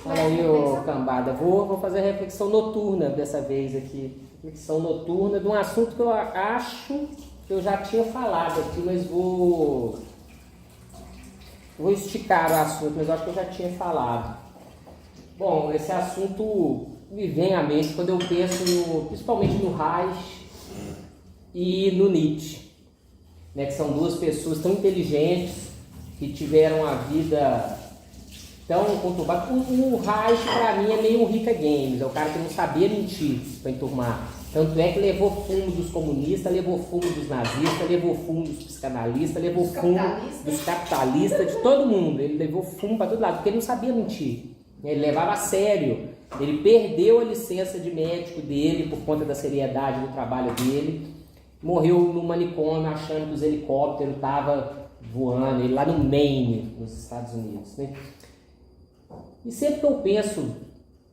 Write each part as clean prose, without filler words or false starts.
Olha aí, ô cambada, vou fazer a reflexão noturna dessa vez aqui. Reflexão noturna de um assunto que eu acho que eu já tinha falado aqui, mas vou esticar o assunto, mas eu acho que eu já tinha falado. Bom, esse assunto me vem à mente quando eu penso principalmente no Reich e no Nietzsche, né, que são duas pessoas tão inteligentes que tiveram a vida tão conturbada. O Reich, para mim, é meio um Rica Games, é o cara que não sabia mentir para enturmar. Tanto é que levou fumo dos comunistas, levou fumo dos nazistas, levou fumo dos psicanalistas, levou fumo dos capitalistas, de todo mundo. Ele levou fumo para todo lado, porque ele não sabia mentir. Ele levava a sério. Ele perdeu a licença de médico dele por conta da seriedade do trabalho dele. Morreu no manicômio achando que os helicópteros estavam voando. Ele lá no Maine, nos Estados Unidos, né? E sempre que eu penso,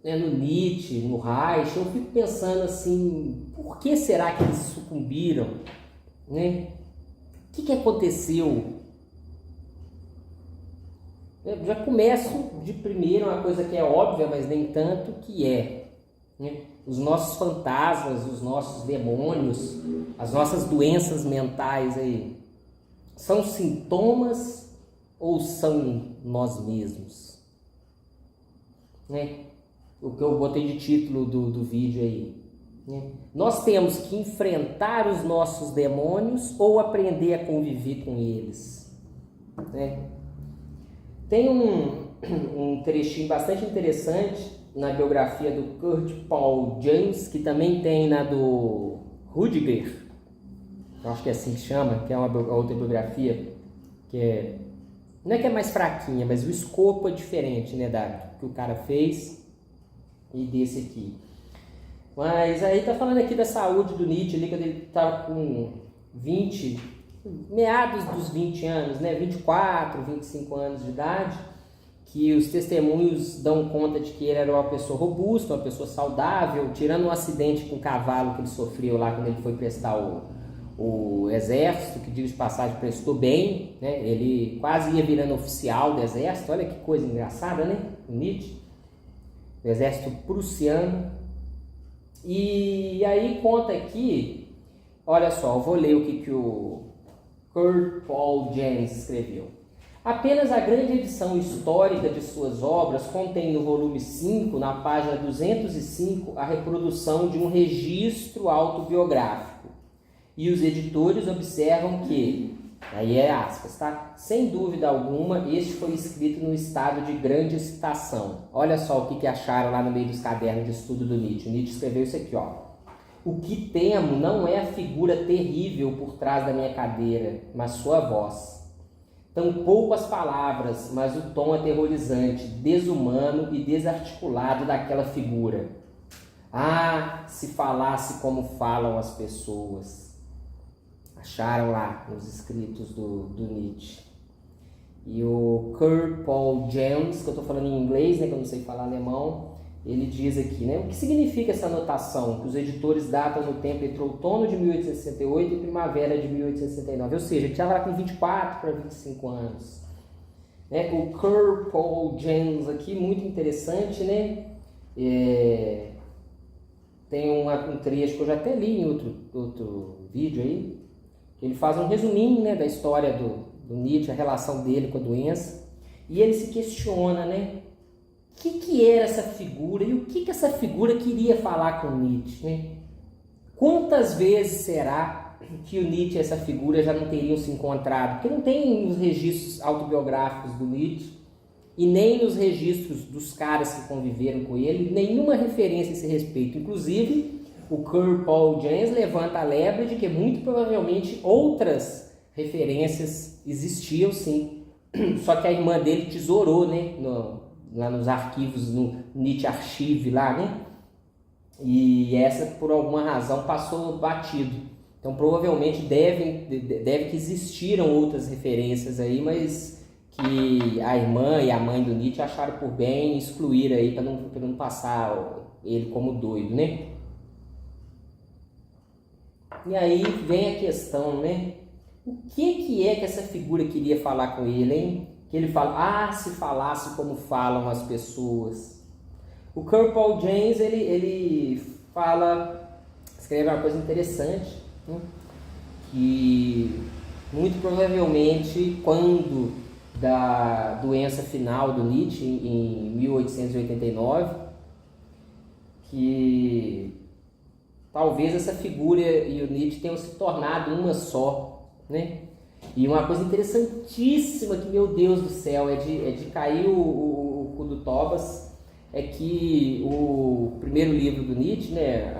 né, no Nietzsche, no Reich, eu fico pensando assim, por que será que eles sucumbiram? Né? O que aconteceu? Eu já começo de primeiro uma coisa que é óbvia, mas nem tanto, que é, né, os nossos fantasmas, os nossos demônios, as nossas doenças mentais aí, são sintomas ou são nós mesmos? Né? O que eu botei de título do vídeo aí. Né? Nós temos que enfrentar os nossos demônios ou aprender a conviver com eles? Né? Tem um trechinho bastante interessante na biografia do Kurt Paul James, que também tem na do Rudiger, eu acho que é assim que chama, que é uma outra biografia, que não é que é mais fraquinha, mas o escopo é diferente, né, da que o cara fez e desse aqui. Mas aí tá falando aqui da saúde do Nietzsche, ali quando ele estava com meados dos 20 anos, né, 24, 25 anos de idade, que os testemunhos dão conta de que ele era uma pessoa robusta, uma pessoa saudável, tirando um acidente com o cavalo que ele sofreu lá quando ele foi prestar o exército, que digo de passagem prestou bem, né? Ele quase ia virando oficial do exército, olha que coisa engraçada, né? O Nietzsche, do exército prussiano. E aí conta aqui, olha só, eu vou ler o que o Kurt Paul James escreveu. Apenas a grande edição histórica de suas obras contém no volume 5, na página 205, a reprodução de um registro autobiográfico. E os editores observam que, aí é aspas, tá? Sem dúvida alguma, este foi escrito no estado de grande excitação. Olha só o que acharam lá no meio dos cadernos de estudo do Nietzsche. O Nietzsche escreveu isso aqui, ó. O que temo não é a figura terrível por trás da minha cadeira, mas sua voz. Tampouco as palavras, mas o tom aterrorizante, desumano e desarticulado daquela figura. Ah, se falasse como falam as pessoas. Acharam lá nos escritos do Nietzsche. E o Kurt Paul James, que eu estou falando em inglês, né, que eu não sei falar alemão, ele diz aqui, né, o que significa essa anotação? Que os editores datam no tempo entre outono de 1868 e primavera de 1869. Ou seja, ele estava lá com 24 para 25 anos. Né? O Kurt Paul James aqui, muito interessante, né? Tem um trecho que eu já até li em outro vídeo aí. Ele faz um resuminho, né, da história do Nietzsche, a relação dele com a doença, e ele se questiona, né, o que era essa figura e o que essa figura queria falar com o Nietzsche, né? Quantas vezes será que o Nietzsche e essa figura já não teriam se encontrado? Porque não tem nos registros autobiográficos do Nietzsche e nem nos registros dos caras que conviveram com ele, nenhuma referência a esse respeito. Inclusive, o Kurt Paul James levanta a lebre de que muito provavelmente outras referências existiam, sim. Só que a irmã dele tesourou, né, lá nos arquivos, no Nietzsche Archive lá, né? E essa, por alguma razão, passou batido. Então, provavelmente deve que existiram outras referências aí, mas que a irmã e a mãe do Nietzsche acharam por bem excluir aí para não passar ele como doido, né? E aí vem a questão, né? O que é que essa figura queria falar com ele, hein? Que ele fala, se falasse como falam as pessoas. O Kirk Paul James, ele escreve uma coisa interessante, né? Que muito provavelmente quando da doença final do Nietzsche em 1889, que talvez essa figura e o Nietzsche tenham se tornado uma só, né? E uma coisa interessantíssima que, meu Deus do céu, é de cair o cu do Tobas, é que o primeiro livro do Nietzsche, né,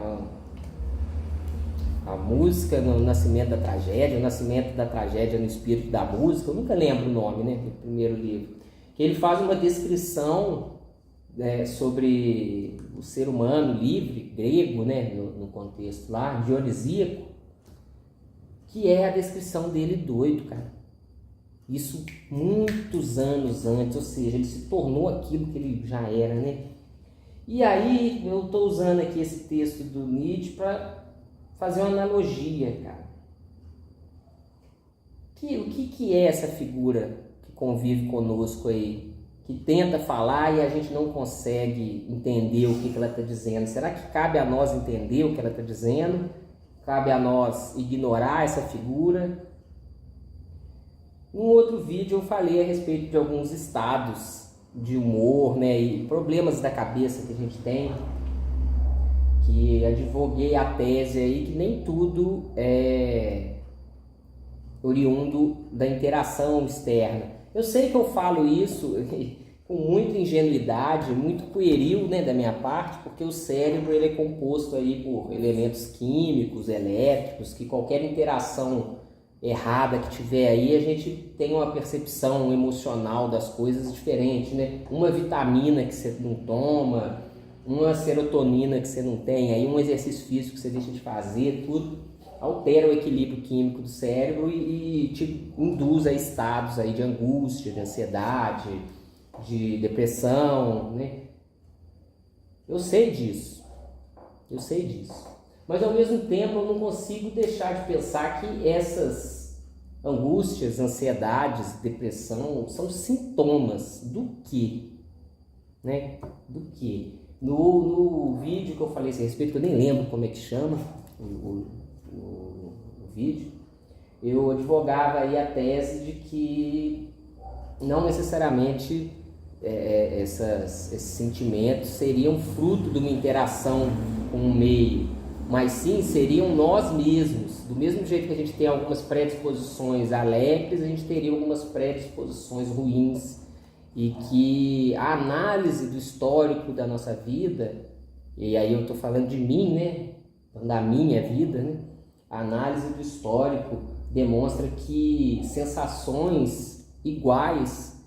a música no nascimento da tragédia, o nascimento da tragédia no espírito da música, eu nunca lembro o nome, né, do primeiro livro, que ele faz uma descrição, né, sobre o ser humano livre, grego, né, no contexto lá, dionisíaco, que é a descrição dele doido, cara. Isso muitos anos antes, ou seja, ele se tornou aquilo que ele já era, né? E aí eu estou usando aqui esse texto do Nietzsche para fazer uma analogia, cara. O que é essa figura que convive conosco aí, que tenta falar e a gente não consegue entender o que ela está dizendo? Será que cabe a nós entender o que ela está dizendo? Cabe a nós ignorar essa figura? Num outro vídeo eu falei a respeito de alguns estados de humor, né, e problemas da cabeça que a gente tem, que advoguei a tese aí que nem tudo é oriundo da interação externa. Eu sei que eu falo isso com muita ingenuidade, muito pueril, né, da minha parte, porque o cérebro ele é composto aí por elementos químicos, elétricos, que qualquer interação errada que tiver aí, a gente tem uma percepção emocional das coisas diferente, né? Uma vitamina que você não toma, uma serotonina que você não tem, aí um exercício físico que você deixa de fazer, tudo altera o equilíbrio químico do cérebro e te induz a estados aí de angústia, de ansiedade, de depressão, né? Eu sei disso. Mas ao mesmo tempo eu não consigo deixar de pensar que essas angústias, ansiedades, depressão são sintomas do quê? Né? Do quê? No vídeo que eu falei a esse respeito, que eu nem lembro como é que chama o vídeo, eu advogava aí a tese de que não necessariamente esses sentimentos seriam fruto de uma interação com o meio, mas sim seriam nós mesmos. Do mesmo jeito que a gente tem algumas predisposições alegres, a gente teria algumas predisposições ruins, e que a análise do histórico da nossa vida, e aí eu estou falando de mim, né, da minha vida, né, a análise do histórico demonstra que sensações iguais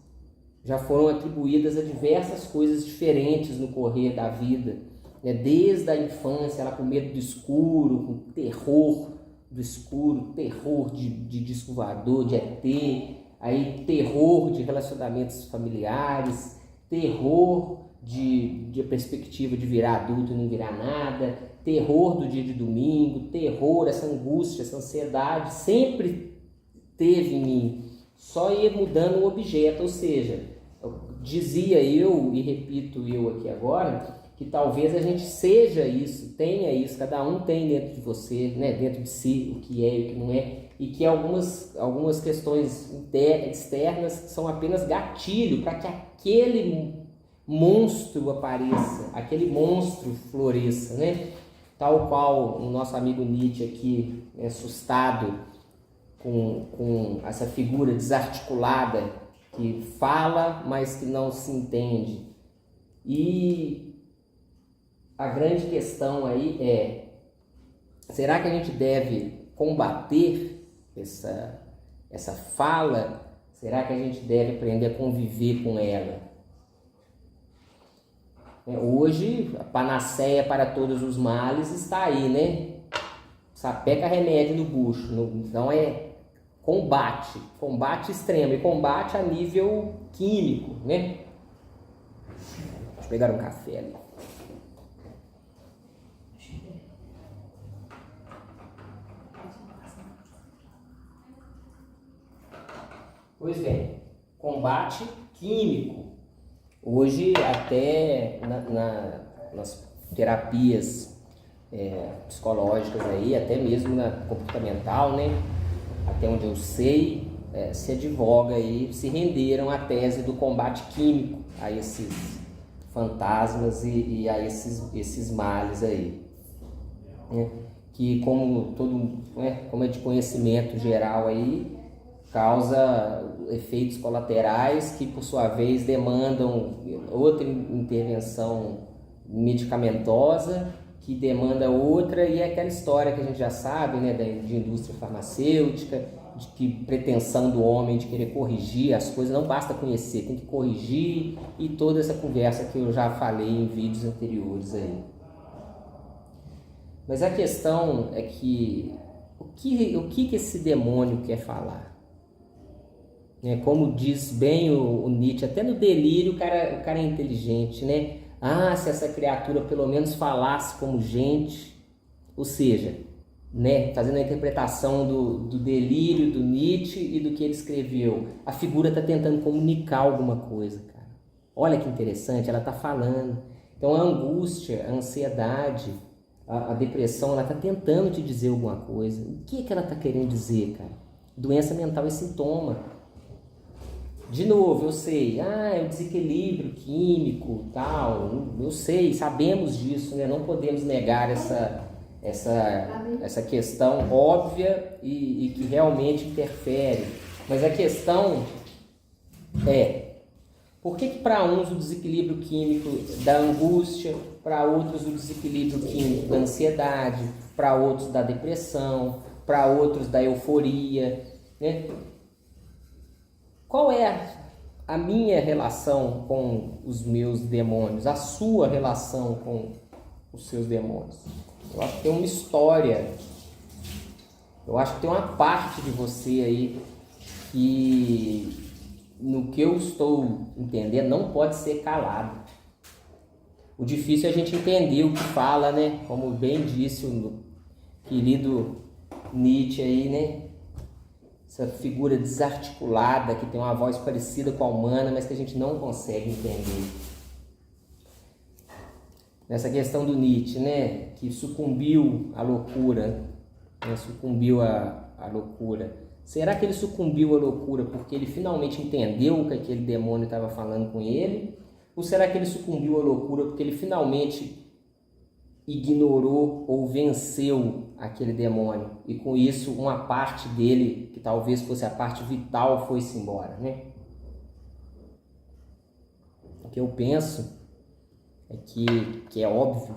já foram atribuídas a diversas coisas diferentes no correr da vida, né? Desde a infância, lá com medo do escuro, com terror do escuro, terror de disco voador, de ET, aí terror de relacionamentos familiares, terror de perspectiva de virar adulto e não virar nada, terror do dia de domingo, terror, essa angústia, essa ansiedade, sempre teve em mim, só ia mudando o objeto, ou seja, dizia eu, e repito eu aqui agora, que talvez a gente seja isso, tenha isso, cada um tem dentro de você, né, dentro de si, o que é e o que não é, e que algumas questões externas são apenas gatilho para que aquele monstro apareça, aquele monstro floresça, né? Tal qual o nosso amigo Nietzsche aqui, assustado com essa figura desarticulada que fala, mas que não se entende. E a grande questão aí é: será que a gente deve combater essa fala? Será que a gente deve aprender a conviver com ela? Hoje, a panaceia para todos os males está aí, né? Sapeca remédio no bucho. Então é combate extremo, e combate a nível químico, né? Deixa eu pegar um café ali. Pois bem, combate químico, Hoje, até nas terapias psicológicas aí, até mesmo na comportamental, né? Até onde eu sei, se advoga aí, se renderam à tese do combate químico a esses fantasmas e a esses males aí, né? Que como é de conhecimento geral aí, causa efeitos colaterais que por sua vez demandam outra intervenção medicamentosa, que demanda outra, e é aquela história que a gente já sabe, né, de indústria farmacêutica, de que pretensão do homem de querer corrigir as coisas, não basta conhecer, tem que corrigir, e toda essa conversa que eu já falei em vídeos anteriores aí. Mas a questão é que o que esse demônio quer falar? Como diz bem o Nietzsche, até no delírio o cara é inteligente, né? Se essa criatura pelo menos falasse como gente, ou seja, né, fazendo a interpretação do delírio do Nietzsche e do que ele escreveu, a figura está tentando comunicar alguma coisa, cara. Olha que interessante, ela está falando. Então a angústia, a ansiedade, a depressão, ela está tentando te dizer alguma coisa. O que ela está querendo dizer, cara? Doença mental é sintoma. De novo, eu sei, é um desequilíbrio químico, tal, eu sei, sabemos disso, né? Não podemos negar essa questão óbvia e que realmente interfere. Mas a questão é, por que para uns o desequilíbrio químico da angústia, para outros o desequilíbrio químico da ansiedade, para outros da depressão, para outros da euforia, né? Qual é a minha relação com os meus demônios, a sua relação com os seus demônios? Eu acho que tem uma história, eu acho que tem uma parte de você aí que, no que eu estou entendendo, não pode ser calado. O difícil é a gente entender o que fala, né? Como bem disse o querido Nietzsche aí, né? Essa figura desarticulada que tem uma voz parecida com a humana, mas que a gente não consegue entender. Nessa questão do Nietzsche, né, que sucumbiu à loucura, né, sucumbiu à loucura. Será que ele sucumbiu à loucura porque ele finalmente entendeu o que aquele demônio estava falando com ele? Ou será que ele sucumbiu à loucura porque ele finalmente ignorou ou venceu aquele demônio, e com isso uma parte dele, que talvez fosse a parte vital, foi-se embora, né? O que eu penso é que é óbvio,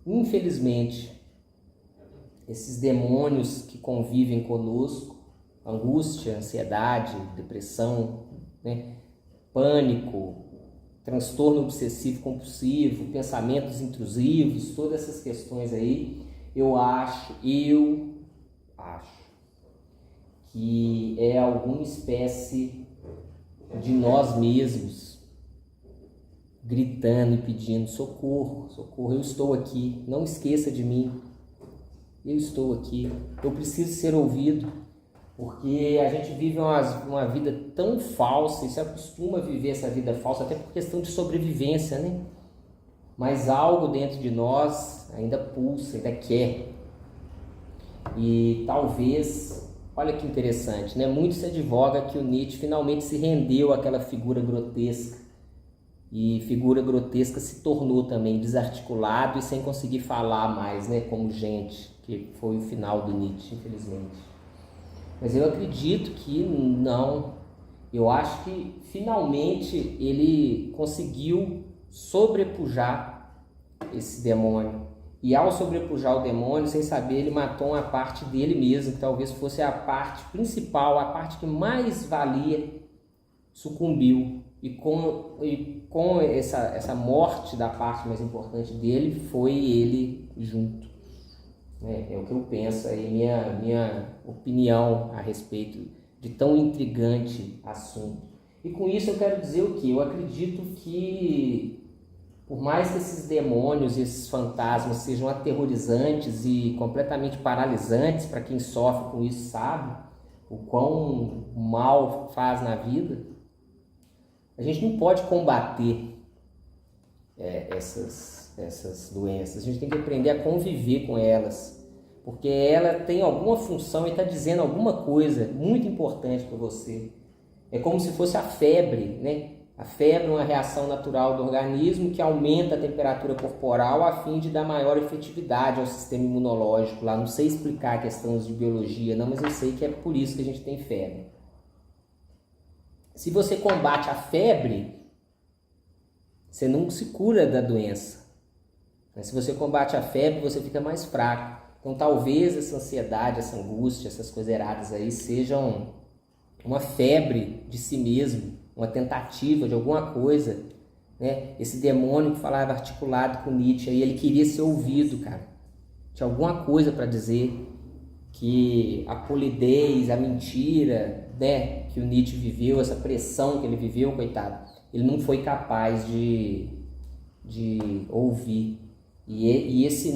infelizmente, esses demônios que convivem conosco, angústia, ansiedade, depressão, né? Pânico, transtorno obsessivo compulsivo, pensamentos intrusivos, todas essas questões aí, eu acho que é alguma espécie de nós mesmos gritando e pedindo socorro, socorro, eu estou aqui, não esqueça de mim, eu estou aqui, eu preciso ser ouvido. Porque a gente vive uma vida tão falsa e se acostuma a viver essa vida falsa até por questão de sobrevivência, né? Mas algo dentro de nós ainda pulsa, ainda quer. E talvez, olha que interessante, né? Muito se advoga que o Nietzsche finalmente se rendeu àquela figura grotesca. E figura grotesca se tornou também desarticulado e sem conseguir falar mais, né? Como gente, que foi o final do Nietzsche, infelizmente. Mas eu acredito que não. Eu acho que finalmente ele conseguiu sobrepujar esse demônio. E ao sobrepujar o demônio, sem saber, ele matou uma parte dele mesmo, que talvez fosse a parte principal, a parte que mais valia, sucumbiu. E com essa morte da parte mais importante dele, foi ele junto. É o que eu penso aí, minha opinião a respeito de tão intrigante assunto. E com isso eu quero dizer o quê? Eu acredito que, por mais que esses demônios e esses fantasmas sejam aterrorizantes e completamente paralisantes para quem sofre com isso, sabe o quão mal faz na vida, A gente não pode combater essas doenças, a gente tem que aprender a conviver com elas, porque ela tem alguma função e está dizendo alguma coisa muito importante para você. É como se fosse a febre, né? A febre é uma reação natural do organismo que aumenta a temperatura corporal a fim de dar maior efetividade ao sistema imunológico. Lá não sei explicar questões de biologia, não, mas eu sei que é por isso que a gente tem febre. Se você combate a febre, você não se cura da doença. Se você combate a febre, você fica mais fraco. Então talvez essa ansiedade, essa angústia, essas coisas erradas aí sejam uma febre de si mesmo, uma tentativa de alguma coisa, né? Esse demônio que falava articulado com Nietzsche, aí ele queria ser ouvido, cara. Tinha alguma coisa para dizer, que a polidez, a mentira, né, que o Nietzsche viveu, essa pressão que ele viveu, coitado, ele não foi capaz de ouvir. E esse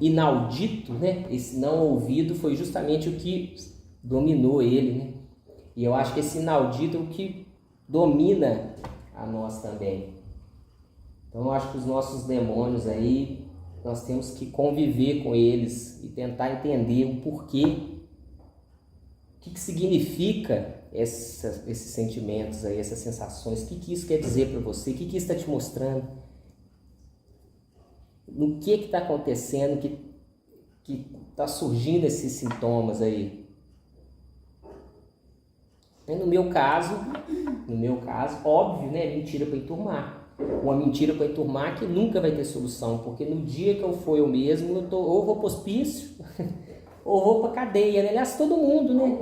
inaudito, né, esse não ouvido foi justamente o que dominou ele, né? E eu acho que esse inaudito é o que domina a nós também. Então eu acho que os nossos demônios aí, nós temos que conviver com eles e tentar entender o porquê, o que significa esses sentimentos aí, essas sensações, o que isso quer dizer para você, o que isso está te mostrando, no que está acontecendo, que está surgindo esses sintomas aí. No meu caso, óbvio, né? Mentira para enturmar. Uma mentira para enturmar que nunca vai ter solução, porque no dia que eu for eu mesmo, ou vou para o hospício, ou vou para cadeia, né? Aliás, todo mundo, né?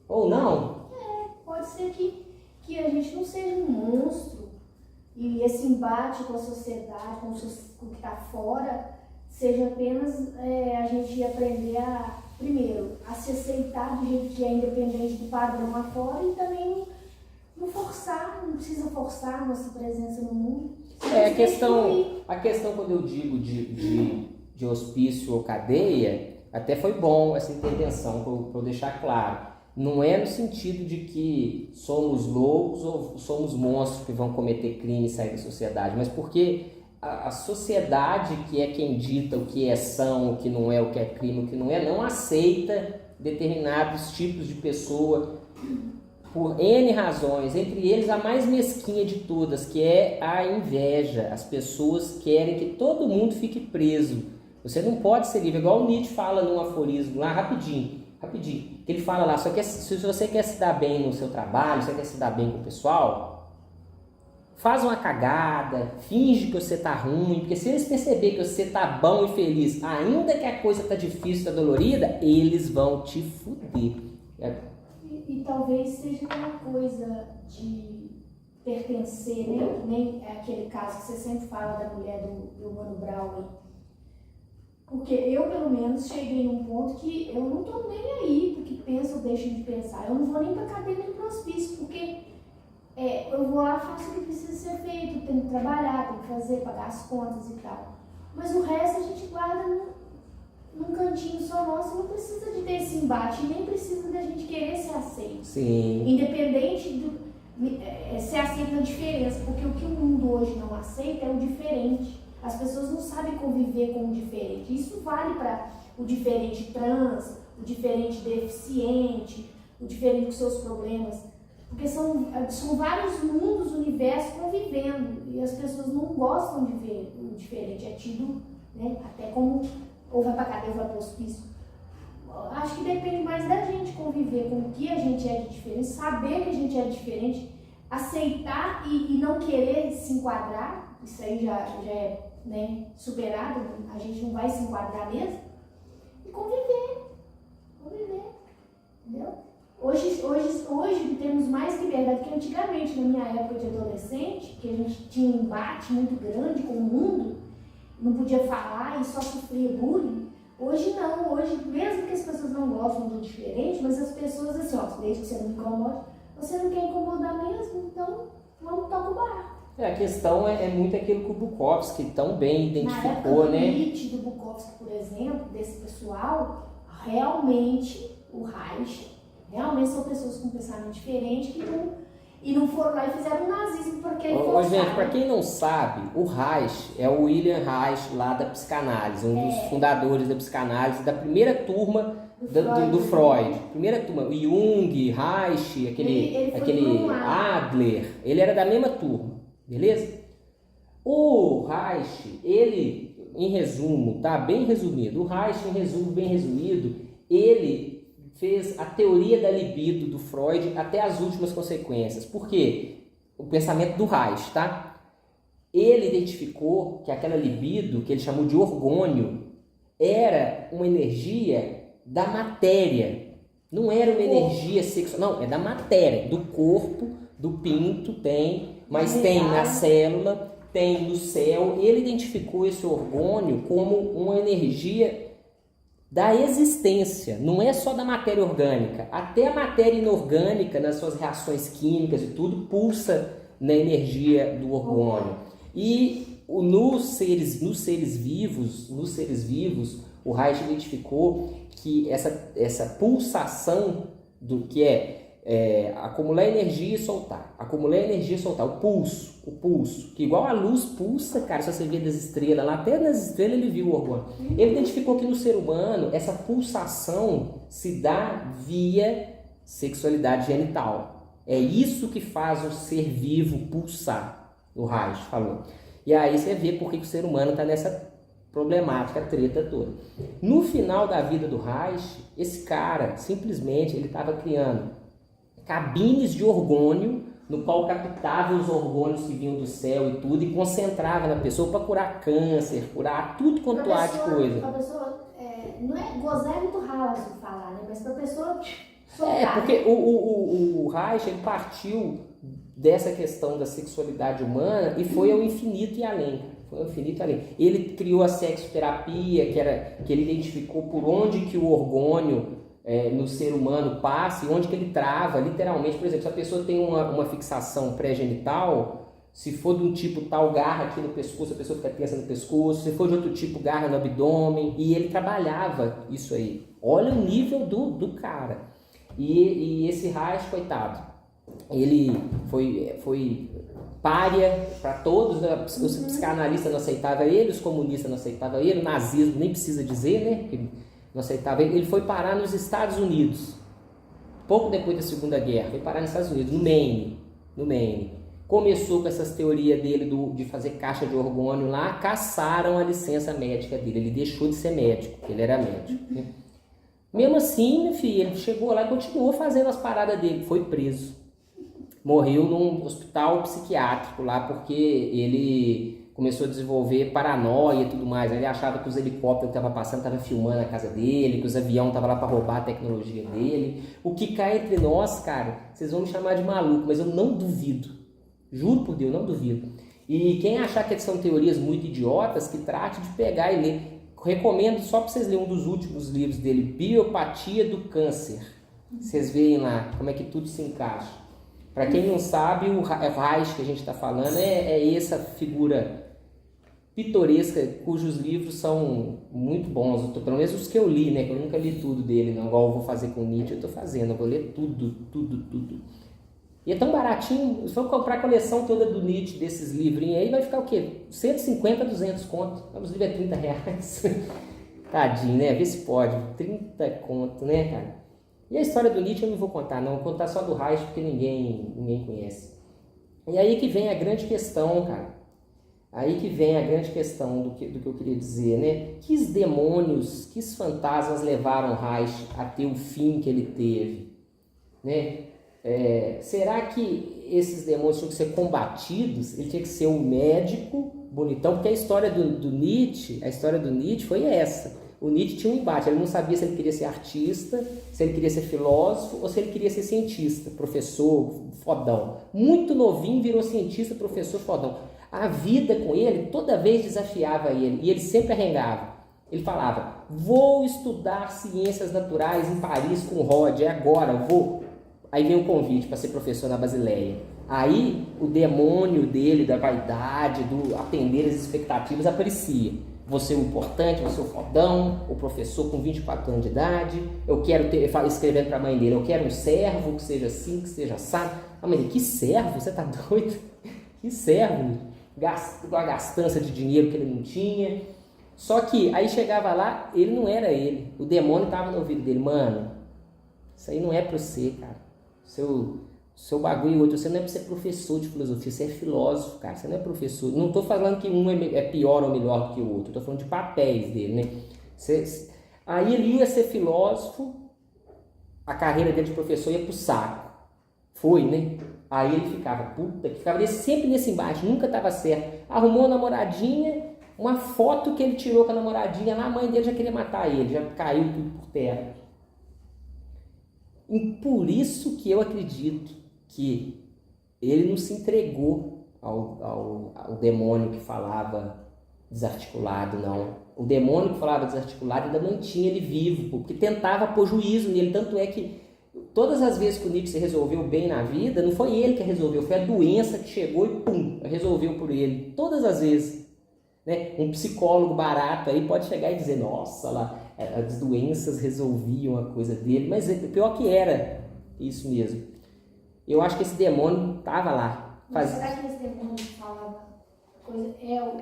Ou não? Pode ser que a gente não seja um monstro e esse embate com a sociedade, com o que está fora, seja apenas a gente aprender primeiro, a se aceitar do jeito que é, independente do padrão lá fora, e também não forçar, não precisa forçar a nossa presença no mundo. A questão quando eu digo de hospício ou cadeia, até foi bom essa intervenção, para eu deixar claro. Não é no sentido de que somos loucos ou somos monstros que vão cometer crime e sair da sociedade, mas porque a sociedade, que é quem dita o que é são, o que não é, o que é crime, o que não é, não aceita determinados tipos de pessoa por N razões, entre eles a mais mesquinha de todas, que é a inveja. As pessoas querem que todo mundo fique preso. Você não pode ser livre, igual o Nietzsche fala num aforismo lá, rapidinho, que ele fala lá, se você quer se dar bem no seu trabalho, se você quer se dar bem com o pessoal, faz uma cagada, finge que você tá ruim, porque se eles perceberem que você tá bom e feliz, ainda que a coisa tá difícil, tá dolorida, eles vão te fuder. E talvez seja uma coisa de pertencer, né? Nem é aquele caso que você sempre fala da mulher do Mano Brown. Porque eu, pelo menos, cheguei num ponto que eu não tô nem aí porque pensa ou deixa de pensar. Eu não vou nem pra cadeia nem pro hospício, porque eu vou lá, faço o que precisa ser feito, tenho que trabalhar, tenho que fazer, pagar as contas e tal. Mas o resto a gente guarda num cantinho só nosso, não precisa de ter esse embate, nem precisa da gente querer ser aceito. Sim. Independente ser aceito na diferença, porque o que o mundo hoje não aceita é o diferente. As pessoas não sabem conviver com o diferente. Isso vale para o diferente trans, o diferente deficiente, o diferente com seus problemas. Porque são vários mundos, universos convivendo. E as pessoas não gostam de ver o diferente. É tido, né, até como ou vai para cadeia ou vai para o hospício. Acho que depende mais da gente conviver com o que a gente é de diferente, saber que a gente é diferente, aceitar e não querer se enquadrar. Isso aí já é, né, superado, a gente não vai se enquadrar mesmo. E conviver, entendeu? Hoje temos mais liberdade que antigamente, na minha época de adolescente, que a gente tinha um embate muito grande com o mundo, não podia falar e só sofria bullying. Hoje não, hoje mesmo que as pessoas não gostam do diferente, mas as pessoas assim, desde que você não incomode, você não quer incomodar mesmo, então vamos tocar o barco. A questão é muito aquilo que o Bukowski tão bem identificou, na época né? Do Nietzsche, do Bukowski, por exemplo, desse pessoal, realmente o Reich, realmente são pessoas com pensamento diferente que não. E não foram lá e fizeram um nazismo porque Ô, gente, para quem não sabe, o Reich é o William Reich lá da psicanálise, um dos fundadores da psicanálise, da primeira turma do Freud. Primeira turma, o Jung, Reich, aquele Adler, ele era da mesma turma, beleza? O Reich, ele, em resumo, tá bem resumido, o Reich, em resumo, bem resumido, ele fez a teoria da libido do Freud até as últimas consequências. Por quê? O pensamento do Reich, tá? Ele identificou que aquela libido, que ele chamou de orgônio, era uma energia da matéria. Não era uma energia sexual, não, é da matéria, do corpo, do pinto tem, mas tem na célula, tem no céu. Ele identificou esse orgônio como uma energia da existência, não é só da matéria orgânica, até a matéria inorgânica, nas suas reações químicas e tudo, pulsa na energia do orgônio. E nos seres vivos, o Reich identificou que essa pulsação do que acumular energia e soltar, o pulso, que igual a luz pulsa, cara, se você vê das estrelas lá, até nas estrelas ele viu o orgônio. Ele identificou que no ser humano essa pulsação se dá via sexualidade genital. É isso que faz o ser vivo pulsar, o Reich falou. E aí você vê por que o ser humano está nessa problemática, treta toda. No final da vida do Reich, esse cara, simplesmente, ele estava criando cabines de orgônio, no qual captava os orgônios que vinham do céu e tudo, e concentrava na pessoa para curar câncer, curar tudo quanto há de coisa. Para a pessoa, não é gozar, é muito raro de falar, né? Mas para a pessoa soltar. Porque o Reich, ele partiu dessa questão da sexualidade humana e foi ao infinito e além. Ele criou a sexoterapia, que ele identificou por onde que o orgônio no ser humano passa e onde que ele trava, literalmente. Por exemplo, se a pessoa tem uma fixação pré-genital, se for de um tipo tal, garra aqui no pescoço, a pessoa fica tensa no pescoço, se for de outro tipo, garra no abdômen, e ele trabalhava isso aí. Olha o nível do cara. E esse Reich, coitado, ele foi pária para todos, né? Os psicanalistas não aceitavam ele, os comunistas não aceitavam ele, o nazismo nem precisa dizer, né? Porque não aceitava ele. Ele foi parar nos Estados Unidos, pouco depois da Segunda Guerra, foi parar nos Estados Unidos, no Maine. Começou com essas teorias dele de fazer caixa de orgônio lá, caçaram a licença médica dele, ele deixou de ser médico, porque ele era médico, né? Mesmo assim, meu filho, ele chegou lá e continuou fazendo as paradas dele, foi preso. Morreu num hospital psiquiátrico lá, porque ele começou a desenvolver paranoia e tudo mais. Ele achava que os helicópteros que estavam passando estavam filmando a casa dele, que os aviões estavam lá para roubar a tecnologia dele. O que cai entre nós, cara, vocês vão me chamar de maluco, mas eu não duvido. Juro por Deus, não duvido. E quem achar que são teorias muito idiotas, que trate de pegar e ler. Recomendo só para vocês lerem um dos últimos livros dele, Biopatia do Câncer. Vocês veem lá como é que tudo se encaixa. Para quem não sabe, o Reich que a gente está falando é essa figura pitoresca, cujos livros são muito bons. Pelo menos os que eu li, né? Que eu nunca li tudo dele, não. Igual eu vou fazer com Nietzsche, eu estou fazendo. Eu vou ler tudo. E é tão baratinho. Se for comprar a coleção toda do Nietzsche, desses livrinhos aí, vai ficar o quê? 150, 200 conto. Os livros é 30 reais. Tadinho, né? Vê se pode. 30 conto, né, cara? E a história do Nietzsche eu não vou contar, não. Vou contar só do Reich, porque ninguém conhece. E aí que vem a grande questão, cara. Aí que vem a grande questão do que eu queria dizer, né? Que demônios, que fantasmas levaram Reich a ter o fim que ele teve, né? Será que esses demônios tinham que ser combatidos? Ele tinha que ser um médico bonitão? Porque a história do Nietzsche foi essa. O Nietzsche tinha um embate, ele não sabia se ele queria ser artista, se ele queria ser filósofo ou se ele queria ser cientista, professor, fodão. Muito novinho virou cientista, professor, fodão. A vida com ele toda vez desafiava ele e ele sempre arrengava. Ele falava, vou estudar ciências naturais em Paris com o Rod, agora, eu vou. Aí vem um convite para ser professor na Basileia. Aí o demônio dele, da vaidade, do atender as expectativas aparecia. Você é o importante, você é o fodão, o professor com 24 anos de idade, eu quero escrevendo para a mãe dele, eu quero um servo que seja assim, que seja assado. Ah, mas que servo? Você tá doido? Que servo? Com a gastança de dinheiro que ele não tinha. Só que aí chegava lá, ele não era ele. O demônio tava no ouvido dele. Mano, isso aí não é pra você, cara. Seu bagulho outro, você não é pra ser professor de filosofia, você é filósofo, cara. Você não é professor. Não tô falando que um é pior ou melhor do que o outro. Tô falando de papéis dele, né? Aí ele ia ser filósofo, a carreira dele de professor ia pro saco. Foi, né? Aí ele ficava sempre nesse embate, nunca tava certo. Arrumou uma namoradinha, uma foto que ele tirou com a namoradinha lá, a mãe dele já queria matar ele, já caiu tudo por terra. E por isso que eu acredito que ele não se entregou ao demônio que falava desarticulado, não. O demônio que falava desarticulado ainda mantinha ele vivo, porque tentava pôr juízo nele. Tanto é que todas as vezes que o Nietzsche se resolveu bem na vida, não foi ele que resolveu, foi a doença que chegou e pum, resolveu por ele. Todas as vezes. Né? Um psicólogo barato aí pode chegar e dizer, nossa, lá, as doenças resolviam a coisa dele, mas pior que era isso mesmo. Eu acho que esse demônio estava lá. Mas será que esse demônio falava coisa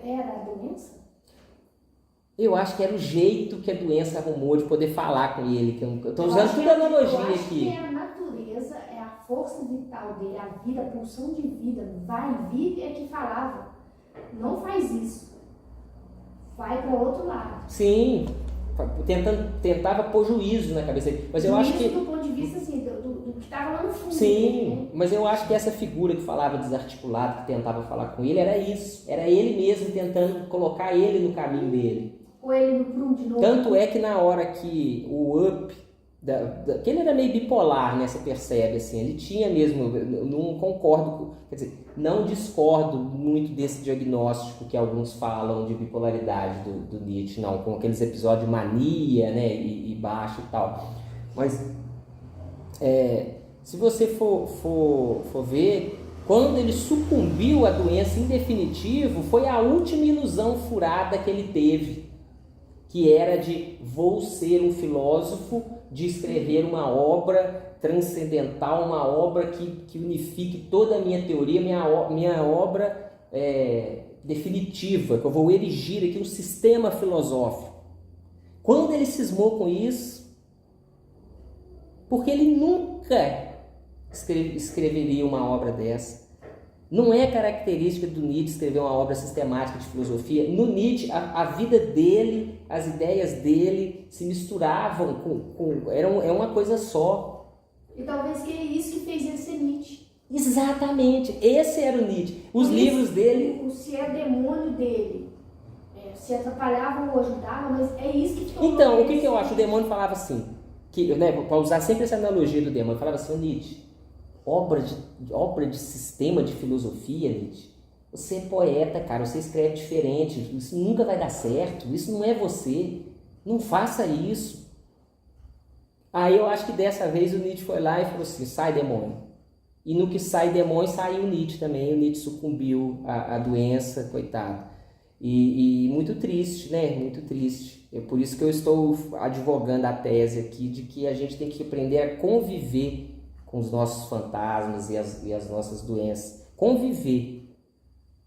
era a doença? Eu acho que era o jeito que a doença arrumou de poder falar com ele. Eu estou usando toda a analogia aqui. Eu acho que é a natureza, é a força vital dele, a vida, a pulsão de vida, vai e vive, é que falava. Não faz isso. Vai para o outro lado. Sim, tentava pôr juízo na cabeça dele. Mas eu acho que do ponto de vista assim, do que estava lá no fundo. Sim, né? mas eu acho que essa figura que falava desarticulado, que tentava falar com ele, era isso. Era ele mesmo tentando colocar ele no caminho dele. Ou ele no prumo de novo. Tanto é que na hora que o Up, que ele era meio bipolar, né? Você percebe, assim, ele tinha mesmo, eu não concordo, quer dizer, não discordo muito desse diagnóstico que alguns falam de bipolaridade do Nietzsche, não, com aqueles episódios de mania, né? E baixo e tal. Mas, se você for ver, quando ele sucumbiu à doença em definitivo, foi a última ilusão furada que ele teve, que era de vou ser um filósofo, de escrever uma obra transcendental, uma obra que unifique toda a minha teoria, minha obra definitiva, que eu vou erigir aqui um sistema filosófico. Quando ele cismou com isso, porque ele nunca escreveria uma obra dessa. Não é característica do Nietzsche escrever uma obra sistemática de filosofia. No Nietzsche, a vida dele, as ideias dele se misturavam é uma coisa só. E talvez que é isso que fez ele ser Nietzsche. Exatamente, esse era o Nietzsche. Os livros dele... Se é demônio dele, se atrapalhava ou ajudava, mas é isso que ficou. Então, o que eu acho? O demônio falava assim, para usar sempre essa analogia do demônio, falava assim, Nietzsche, obra de sistema de filosofia, Nietzsche. Você é poeta, cara, você escreve diferente, isso nunca vai dar certo, isso não é você, não faça isso. Aí eu acho que dessa vez o Nietzsche foi lá e falou assim, sai demônio. E no que sai demônio, saiu o Nietzsche também, o Nietzsche sucumbiu à doença, coitado. E muito triste, né? Muito triste. É por isso que eu estou advogando a tese aqui de que a gente tem que aprender a conviver com os nossos fantasmas e as nossas doenças. Conviver.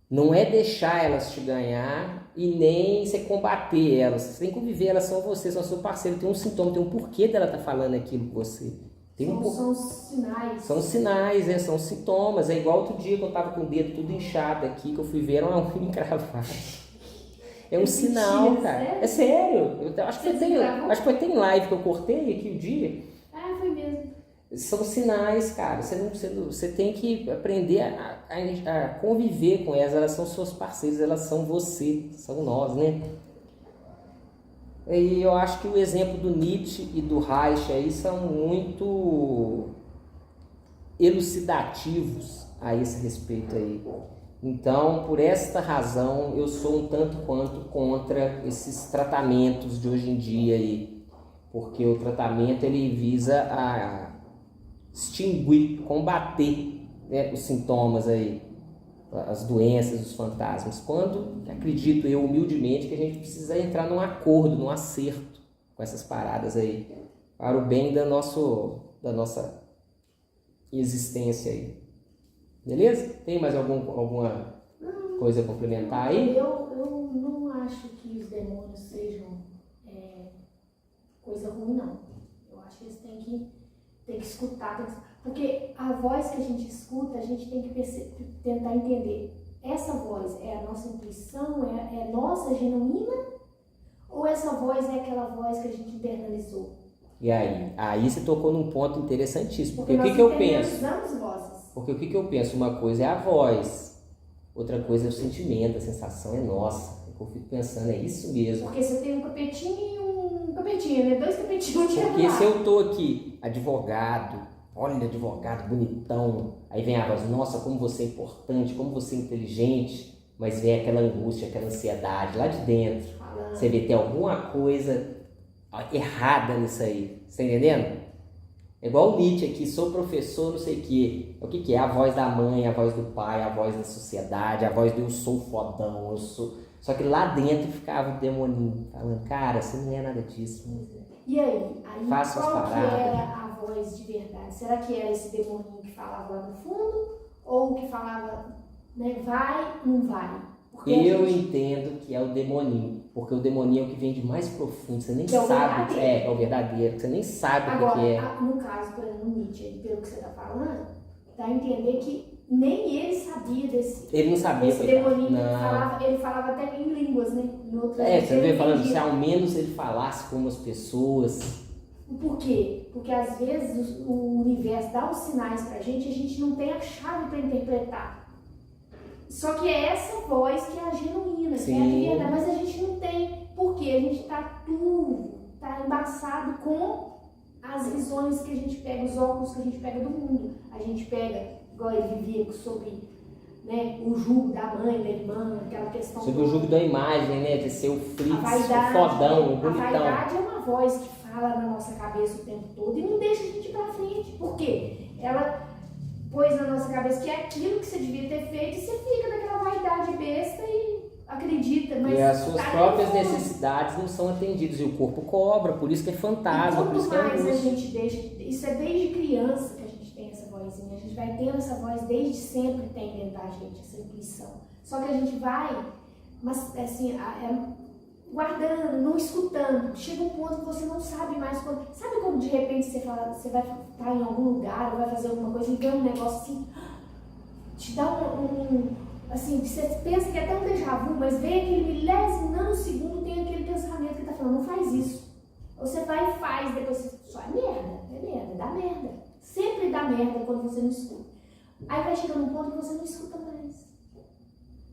Não é deixar elas te ganhar e nem você combater elas. Você tem que conviver, elas são você, são seu parceiro. Tem um sintoma, tem um porquê dela estar falando aquilo com você. São sinais. São sinais, são sintomas. É igual outro dia que eu estava com o dedo tudo inchado aqui, que eu fui ver, era uma unha encravada. É um sinal, cara. Sério? É sério. Eu acho que foi tem live que eu cortei aqui o dia. Ah, foi mesmo. São sinais, cara. Você tem que aprender a conviver com elas são seus parceiros, elas são você, são nós, né? E eu acho que o exemplo do Nietzsche e do Reich aí são muito elucidativos a esse respeito aí. Então, por esta razão, eu sou um tanto quanto contra esses tratamentos de hoje em dia aí, porque o tratamento ele visa a extinguir, combater, né, os sintomas aí, as doenças, os fantasmas, quando acredito eu humildemente que a gente precisa entrar num acordo, num acerto com essas paradas aí, para o bem da nossa existência aí. Beleza? Tem mais alguma coisa a complementar aí? Eu não acho que os demônios sejam coisa ruim, não. Eu acho que eles têm que escutar. Porque a voz que a gente escuta, a gente tem que tentar entender. Essa voz é a nossa intuição, é nossa, genuína? Ou essa voz é aquela voz que a gente internalizou? E aí você tocou num ponto interessantíssimo. Porque o nós que eu penso? Vozes. Porque o que eu penso? Uma coisa é a voz, outra coisa é o sentimento, a sensação é nossa. O que eu fico pensando é isso mesmo. Porque você tem um capetinho e um capetinho, né? 2 capetinhos de Porque se eu tô aqui, advogado, olha, advogado bonitão, aí vem a voz, nossa, como você é importante, como você é inteligente, mas vem aquela angústia, aquela ansiedade lá de dentro. Você vê, tem alguma coisa errada nisso aí, você tá entendendo? É igual o Nietzsche aqui, sou professor, não sei o quê. O que é? A voz da mãe, a voz do pai, a voz da sociedade, a voz do eu sou fodão, eu sou... Só que lá dentro ficava o demoninho falando, cara, você não é nada disso. E aí Faça qual as que paradas. era a voz de verdade? Será que era esse demoninho que falava lá no fundo? Ou que falava, né, vai, não vai? Porque Eu entendo que é o demoninho, porque o demoninho é o que vem de mais profundo, você nem sabe, é o verdadeiro, você nem sabe agora, o que é. No caso, por exemplo, no Nietzsche, pelo que você está falando, dá a entender que nem ele sabia desse... Ele não sabia. Esse demoninho ele falava até em línguas, né? Em outras você veio falando, se ao menos ele falasse como as pessoas... Por quê? Porque às vezes o universo dá os sinais pra gente e a gente não tem a chave para interpretar. Só que é essa voz que é a genuína, que é a de verdade, mas a gente não tem. Porque a gente tá embaçado com as visões que a gente pega, os óculos que a gente pega do mundo. A gente pega, igual ele vivia sobre, né, o jugo da mãe, da irmã, aquela questão... Sobre o jugo da imagem, né, de ser o Fritz, vaidade, o fodão, o bonitão. A vaidade é uma voz que fala na nossa cabeça o tempo todo e não deixa a gente ir pra frente. Por quê? Ela pôs na nossa cabeça que é aquilo que você devia ter feito e você fica naquela vaidade besta e acredita. Mas e as suas próprias necessidades não são atendidas e o corpo cobra, por isso que é fantasma, por isso que é mais a angústia. gente deixa, isso é desde criança que a gente tem essa vozinha, a gente vai tendo essa voz desde sempre, tem dentro da gente essa intuição. Só que a gente vai, mas assim, guardando, não escutando. Chega um ponto que você não sabe mais quando. Sabe quando de repente você vai estar em algum lugar ou vai fazer alguma coisa e vê um negócio assim, te dá assim, você pensa que é até um déjà vu, mas vem aquele milésimo nanosegundo, tem aquele pensamento que tá falando, não faz isso. Você vai e faz, depois você só é merda, dá merda. Sempre dá merda quando você não escuta. Aí vai chegando um ponto que você não escuta mais.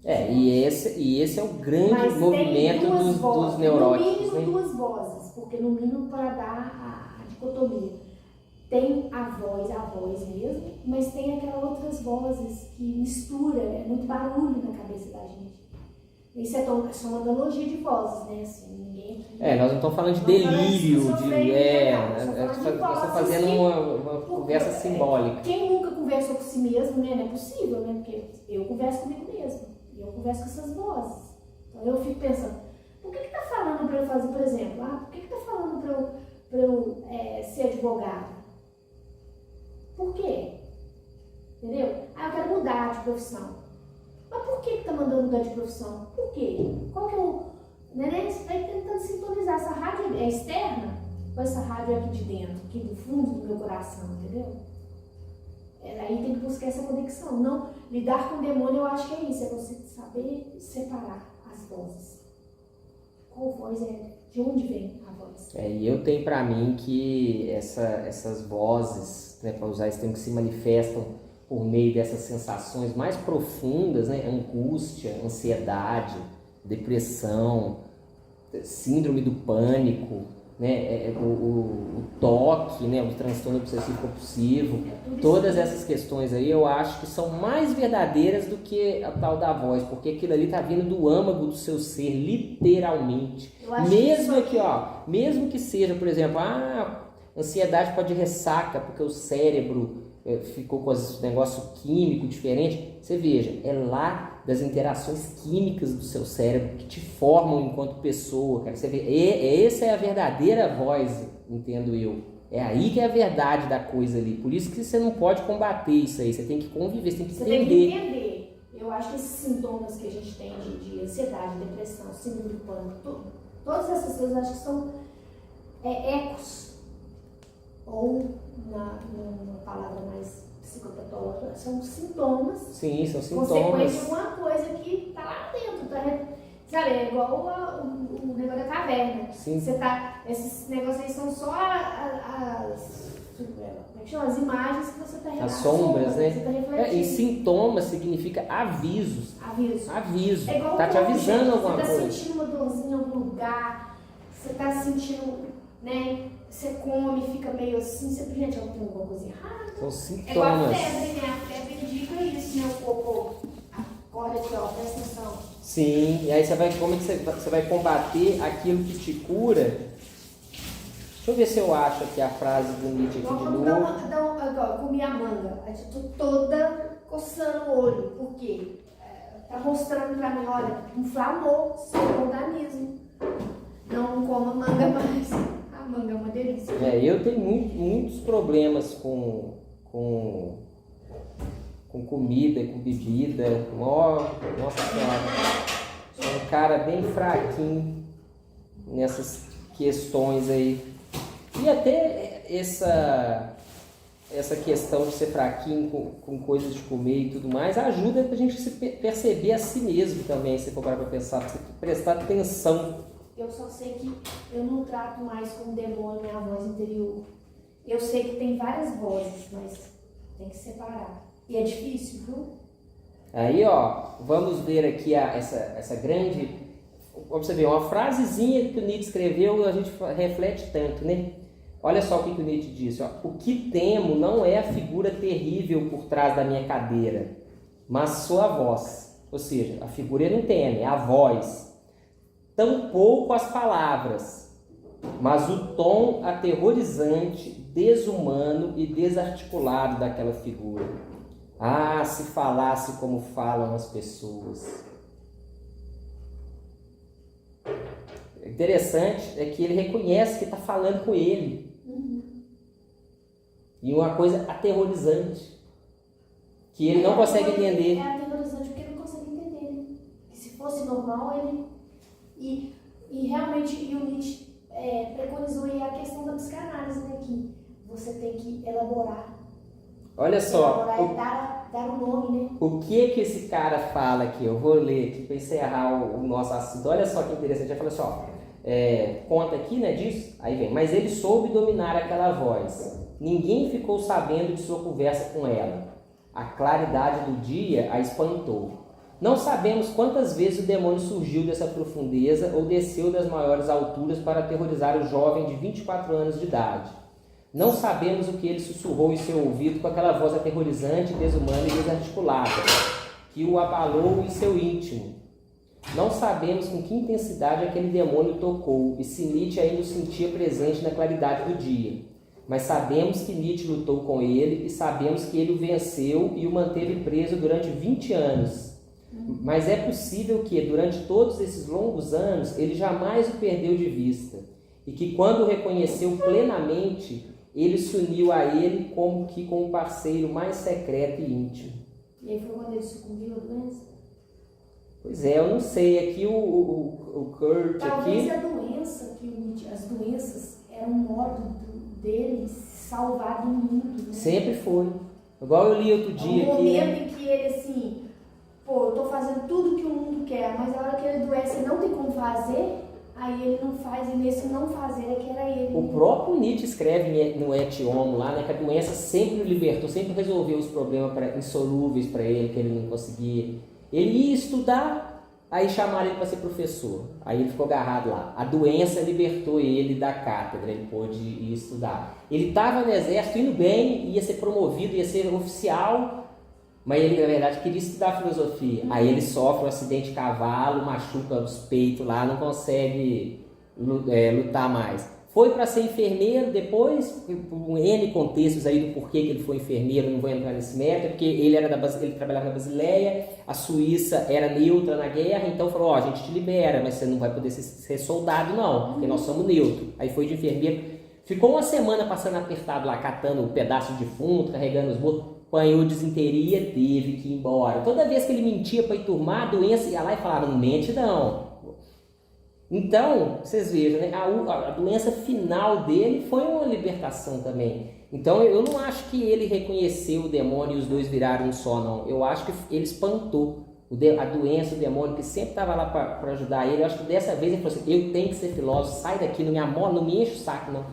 E esse é o grande movimento dos neuróticos. No mínimo duas vozes, porque no mínimo para dar a dicotomia. Tem a voz mesmo, mas tem aquelas outras vozes que mistura, é muito barulho na cabeça da gente. Isso é só uma analogia de vozes, né? Assim, ninguém... nós não estamos falando de delírio, nós estamos fazendo uma conversa simbólica. Quem nunca conversou com si mesmo, né? Não é possível, né? Porque eu converso comigo mesmo. E eu converso com essas vozes. Então eu fico pensando, por que tá falando para eu fazer, por exemplo, por que tá falando para eu ser advogado? Por quê? Entendeu? Eu quero mudar de profissão. Mas por que tá mandando mudar de profissão? Por quê? Qual que é o... Né? Você vai tentando sintonizar. Essa rádio é externa ou essa rádio é aqui de dentro, aqui do fundo do meu coração, entendeu? Aí tem que buscar essa conexão. Não, lidar com o demônio eu acho que é isso, é você saber separar as vozes. Qual voz é? De onde vem a voz? E eu tenho pra mim que essas vozes, né, para usar esse termo, que se manifestam por meio dessas sensações mais profundas, né, angústia, ansiedade, depressão, síndrome do pânico, né, o toque, né, o transtorno obsessivo compulsivo, todas essas questões aí eu acho que são mais verdadeiras do que a tal da voz, porque aquilo ali tá vindo do âmago do seu ser, literalmente. Mesmo que seja, por exemplo, ansiedade pode ressaca porque o cérebro ficou com esse negócio químico diferente. Você veja, é lá das interações químicas do seu cérebro que te formam enquanto pessoa, cara. Você vê, essa é a verdadeira voz, entendo eu. É aí que é a verdade da coisa ali. Por isso que você não pode combater isso aí. Você tem que conviver, você tem que entender. Você tem que entender. Eu acho que esses sintomas que a gente tem de ansiedade, depressão, síndrome do pânico, todas essas coisas eu acho que são ecos. Ou, numa palavra mais psicopatológica, são sintomas. Sim, são sintomas. Consequência de uma coisa que tá lá dentro. Sabe, é igual o negócio da caverna. Sim. Você tá, esses negócios aí são só as imagens que você está As sombras, né? Você tá refletindo. E sintomas significa avisos. Aviso. É igual Tá te avisando alguma coisa. Você tá sentindo uma dorzinha em algum lugar, você tá sentindo, né? Você come, fica meio assim, você gente, eu tenho alguma coisa errada. São sintomas. É igual a febre, né? A febre indica isso, né? O corpo acorda aqui, ó, presta atenção. Sim, e aí como é que você vai combater aquilo que te cura? Deixa eu ver se eu acho aqui a frase do Nietzsche aqui de novo. Eu comi a manga, eu tô toda coçando o olho, por quê? Tá mostrando pra mim, olha, inflamou seu organismo. Não coma manga mais. A manga é uma delícia. Eu tenho muitos problemas com comida, com bebida. Nossa Senhora. Sou um cara bem fraquinho nessas questões aí. E até essa questão de ser fraquinho com coisas de comer e tudo mais ajuda a gente se perceber a si mesmo também, se for parar pra pensar, pra você prestar atenção. Eu só sei que eu não trato mais como demônio minha voz interior. Eu sei que tem várias vozes, mas tem que separar. E é difícil, viu? Aí, vamos ver aqui essa grande... Você vê, uma frasezinha que o Nietzsche escreveu, a gente reflete tanto, né? Olha só o que o Nietzsche disse, o que temo não é a figura terrível por trás da minha cadeira, mas sua voz. Ou seja, a figura ele não teme, é a voz. Tampouco as palavras, mas o tom aterrorizante, desumano e desarticulado daquela figura. Ah, se falasse como falam as pessoas. O interessante é que ele reconhece que está falando com ele. E uma coisa aterrorizante, que ele não consegue entender. É aterrorizante porque ele não consegue entender, né? Que se fosse normal, ele... E realmente, o Nietzsche preconizou aí a questão da psicanálise, né? Que você tem que elaborar. Olha só. Elaborar dar um nome, né? O que esse cara fala aqui? Eu vou ler aqui para encerrar o nosso assunto. Olha só que interessante. Ele fala assim, conta aqui, né, disso. Aí vem, mas ele soube dominar aquela voz. Ninguém ficou sabendo de sua conversa com ela. A claridade do dia a espantou. Não sabemos quantas vezes o demônio surgiu dessa profundeza ou desceu das maiores alturas para aterrorizar o jovem de 24 anos de idade. Não sabemos o que ele sussurrou em seu ouvido com aquela voz aterrorizante, desumana e desarticulada, que o abalou em seu íntimo. Não sabemos com que intensidade aquele demônio tocou e se Nietzsche ainda o sentia presente na claridade do dia. Mas sabemos que Nietzsche lutou com ele e sabemos que ele o venceu e o manteve preso durante 20 anos. Mas é possível que, durante todos esses longos anos, ele jamais o perdeu de vista e que, quando o reconheceu plenamente, ele se uniu a ele como que com um parceiro mais secreto e íntimo. E aí foi quando ele sucumbiu à doença? Pois eu não sei. Aqui o Kurt... Talvez aqui... a doença, as doenças eram um modo dele se salvar do mundo. Né? Sempre foi. Igual eu li outro dia aqui. Um momento em que ele assim... Pô, eu tô fazendo tudo que o mundo quer, mas a hora que ele adoece e não tem como fazer, aí ele não faz, e nesse não fazer é que era ele. O próprio Nietzsche escreve no Et Homo lá, né, que a doença sempre o libertou, sempre resolveu os problemas insolúveis para ele, que ele não conseguia. Ele ia estudar, aí chamaram ele para ser professor. Aí ele ficou agarrado lá. A doença libertou ele da cátedra, ele pôde ir estudar. Ele estava no exército, indo bem, ia ser promovido, ia ser oficial, mas ele, na verdade, queria estudar filosofia. Aí ele sofre um acidente de cavalo, machuca os peitos lá, não consegue lutar mais. Foi para ser enfermeiro depois, por N contextos aí do porquê que ele foi enfermeiro, não vou entrar nesse mérito, porque ele trabalhava na Basileia, a Suíça era neutra na guerra, então falou, a gente te libera, mas você não vai poder ser soldado não, porque nós somos neutros. Aí foi de enfermeiro. Ficou uma semana passando apertado lá, catando um pedaço de defunto, carregando os bolsos, apanhou desinteria, teve que ir embora. Toda vez que ele mentia para enturmar, a doença ia lá e falava, não mente não. Então, vocês vejam, né? A doença final dele foi uma libertação também. Então, eu não acho que ele reconheceu o demônio e os dois viraram um só, não. Eu acho que ele espantou a doença, o demônio, que sempre estava lá para ajudar ele. Eu acho que dessa vez ele falou assim, eu tenho que ser filósofo, sai daqui, não me enche o saco, não.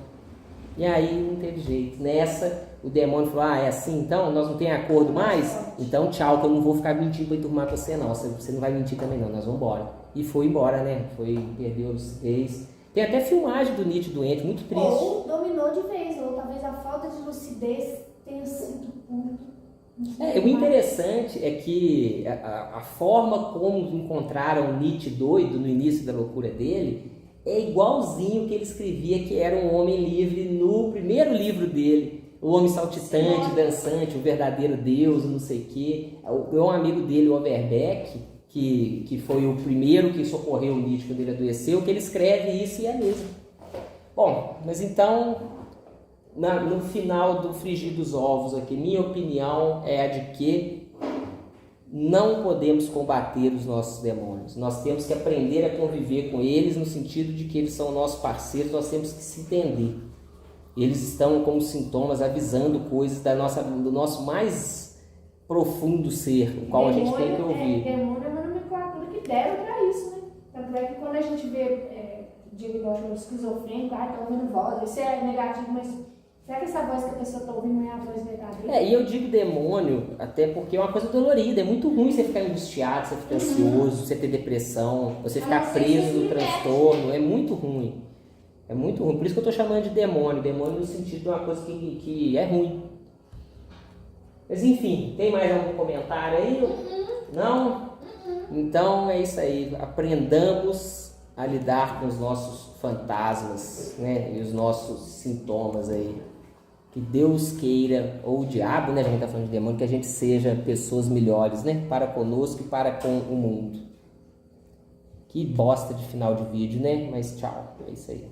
E aí não teve jeito. Nessa, o demônio falou, é assim então? Nós não tem acordo mais? Então tchau, que eu não vou ficar mentindo para enturmar com você não. Você não vai mentir também não, nós vamos embora. E foi embora, né? Perdeu os reis. Tem até filmagem do Nietzsche doente, muito triste. Ou dominou de vez, ou talvez a falta de lucidez tenha sido muito... O interessante é que a forma como encontraram Nietzsche doido no início da loucura dele é igualzinho que ele escrevia que era um homem livre no primeiro livro dele. O homem saltitante, dançante, o verdadeiro Deus, não sei o quê. Um amigo dele, o Overbeck, que foi o primeiro que socorreu o Nietzsche quando ele adoeceu, que ele escreve isso e é mesmo. Bom, mas então, no final do frigir dos ovos aqui, minha opinião é a de que não podemos combater os nossos demônios. Nós temos que aprender a conviver com eles no sentido de que eles são nossos parceiros, nós temos que se entender. Eles estão como sintomas avisando coisas do nosso mais profundo ser, o qual a gente tem que ouvir. Demônio é uma nomenclatura que deram para isso, né? Tanto é que quando a gente vê diagnóstico esquizofrênico, estão ouvindo voz, isso é negativo, mas será que essa voz que a pessoa está ouvindo não é a voz verdadeira? E eu digo demônio até porque é uma coisa dolorida, é muito ruim você ficar angustiado, você ficar ansioso, você ter depressão, você ficar preso no transtorno, é muito ruim. É muito ruim, por isso que eu estou chamando de demônio no sentido de uma coisa que é ruim. Mas enfim, tem mais algum comentário aí? Não? Então é isso aí, aprendamos a lidar com os nossos fantasmas, né? E os nossos sintomas aí. Que Deus queira, ou o diabo, né? A gente está falando de demônio, que a gente seja pessoas melhores, né? Para conosco e para com o mundo. Que bosta de final de vídeo, né? Mas tchau, é isso aí.